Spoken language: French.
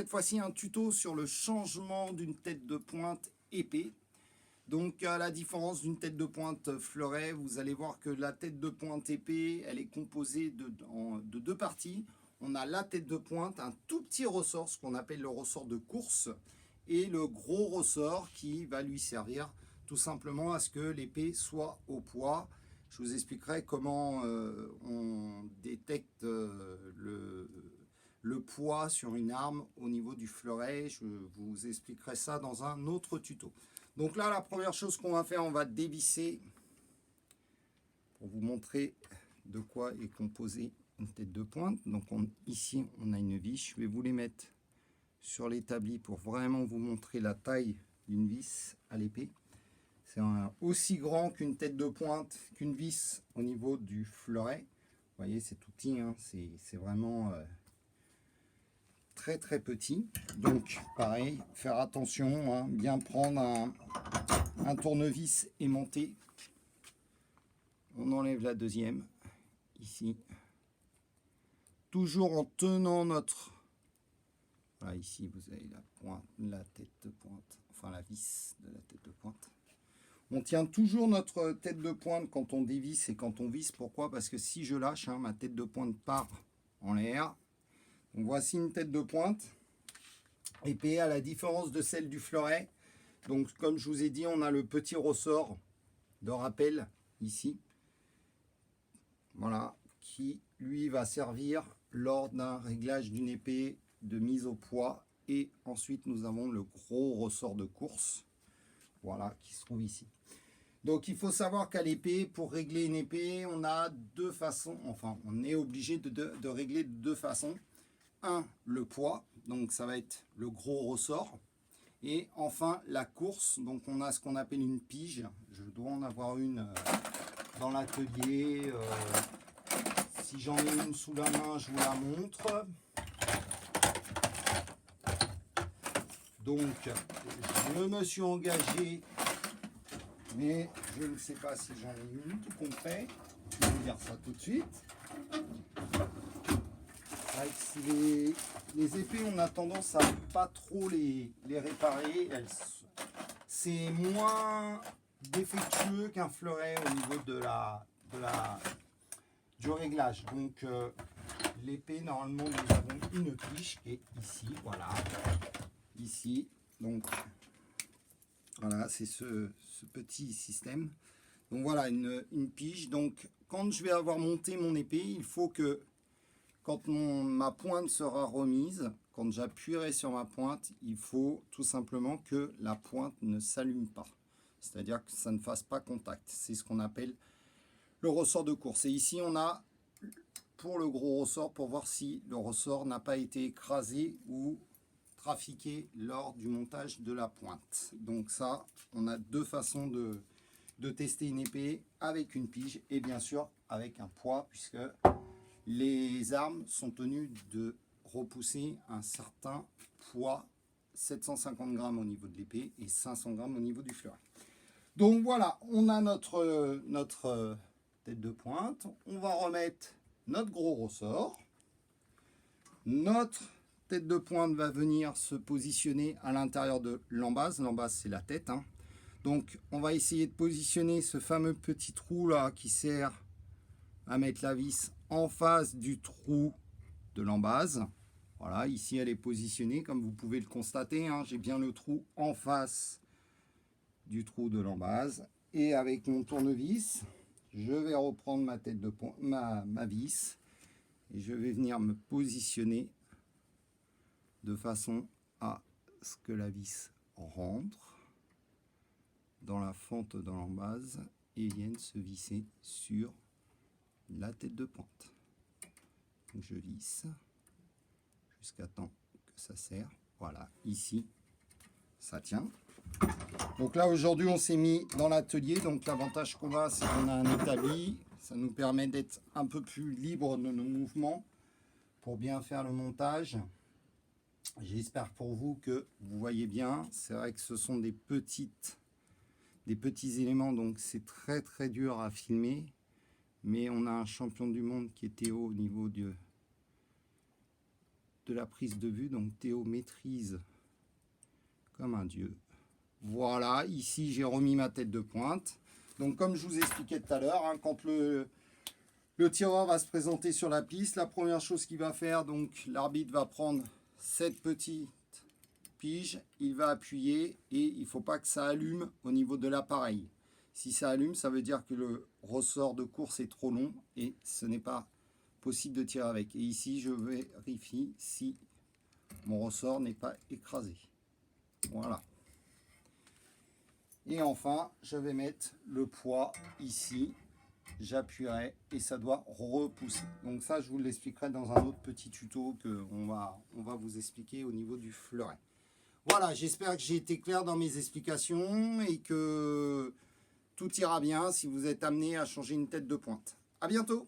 cette fois-ci un tuto sur le changement d'une tête de pointe épée. Donc à la différence d'une tête de pointe fleuret, vous allez voir que la tête de pointe épée, elle est composée de deux parties. On a la tête de pointe, un tout petit ressort, ce qu'on appelle le ressort de course, et le gros ressort qui va lui servir tout simplement à ce que l'épée soit au poids. Je vous expliquerai comment on détecte le poids sur une arme au niveau du fleuret. Je vous expliquerai ça dans un autre tuto. Donc là, la première chose qu'on va faire, on va dévisser pour vous montrer de quoi est composée une tête de pointe. Donc ici, on a une vis. Je vais vous les mettre sur l'établi pour vraiment vous montrer la taille d'une vis à l'épée. C'est aussi grand qu'une tête de pointe, qu'une vis au niveau du fleuret. Vous voyez, c'est tout petit, hein, c'est vraiment très très petit. Donc pareil, faire attention, hein, bien prendre un tournevis aimanté. On enlève la deuxième, ici. Toujours en tenant notre... Voilà, ici vous avez la pointe, la tête de pointe, enfin la vis de la tête de pointe. On tient toujours notre tête de pointe quand on dévisse et quand on visse. Pourquoi? Parce que si je lâche, hein, ma tête de pointe part en l'air. Donc voici une tête de pointe épée à la différence de celle du fleuret. Donc comme je vous ai dit, on a le petit ressort de rappel ici. Voilà, qui lui va servir lors d'un réglage d'une épée de mise au poids. Et ensuite nous avons le gros ressort de course. Voilà, qui se trouve ici. Donc il faut savoir qu'à l'épée, pour régler une épée, on a deux façons, enfin on est obligé de régler de deux façons. Un, le poids, donc ça va être le gros ressort. Et enfin la course, donc on a ce qu'on appelle une pige. Je dois en avoir une dans l'atelier. Si j'en ai une sous la main, je vous la montre. Donc je me suis engagé, mais je ne sais pas si j'en ai une tout complet. Je vais vous dire ça tout de suite. Les épées, on a tendance à pas trop les réparer. C'est moins défectueux qu'un fleuret au niveau du réglage. Donc l'épée, normalement, nous avons une pige qui est ici, voilà. Ici, donc voilà, c'est ce petit système. Donc voilà, une pige. Donc quand je vais avoir monté mon épée, il faut que quand ma pointe sera remise, quand j'appuierai sur ma pointe, il faut tout simplement que la pointe ne s'allume pas. C'est-à-dire que ça ne fasse pas contact. C'est ce qu'on appelle le ressort de course. Et ici, on a pour le gros ressort, pour voir si le ressort n'a pas été écrasé ou trafiqué lors du montage de la pointe. Donc ça, on a deux façons de tester une épée, avec une pige et bien sûr avec un poids, puisque les armes sont tenues de repousser un certain poids, 750 grammes au niveau de l'épée et 500 grammes au niveau du fleuret. Donc voilà, on a notre tête de pointe. On va remettre notre gros ressort. Notre tête de pointe va venir se positionner à l'intérieur de l'embase. L'embase, c'est la tête, hein. Donc on va essayer de positionner ce fameux petit trou là qui sert à mettre la vis en face du trou de l'embase. Voilà, ici elle est positionnée comme vous pouvez le constater, hein. J'ai bien le trou en face du trou de l'embase. Et avec mon tournevis, je vais reprendre ma tête de ma vis et je vais venir me positionner de façon à ce que la vis rentre dans la fente de l'embase et vienne se visser sur la tête de pointe. Donc je visse jusqu'à temps que ça serre. Voilà, ici ça tient. Donc là aujourd'hui on s'est mis dans l'atelier. Donc l'avantage qu'on a, c'est qu'on a un établi. Ça nous permet d'être un peu plus libre de nos mouvements pour bien faire le montage. J'espère pour vous que vous voyez bien. C'est vrai que ce sont des petits éléments, donc c'est très très dur à filmer. Mais on a un champion du monde qui était au niveau de de la prise de vue. Donc Théo maîtrise comme un dieu. Voilà, ici j'ai remis ma tête de pointe. Donc comme je vous expliquais tout à l'heure, hein, quand le tireur va se présenter sur la piste, la première chose qu'il va faire, donc l'arbitre va prendre cette petite pige, il va appuyer et il ne faut pas que ça allume au niveau de l'appareil. Si ça allume, ça veut dire que le ressort de course est trop long et ce n'est pas possible de tirer avec. Et ici, je vérifie si mon ressort n'est pas écrasé. Voilà. Et enfin, je vais mettre le poids ici. J'appuierai et ça doit repousser. Donc ça, je vous l'expliquerai dans un autre petit tuto qu'on va vous expliquer au niveau du fleuret. Voilà, j'espère que j'ai été clair dans mes explications et que tout ira bien si vous êtes amené à changer une tête de pointe. À bientôt!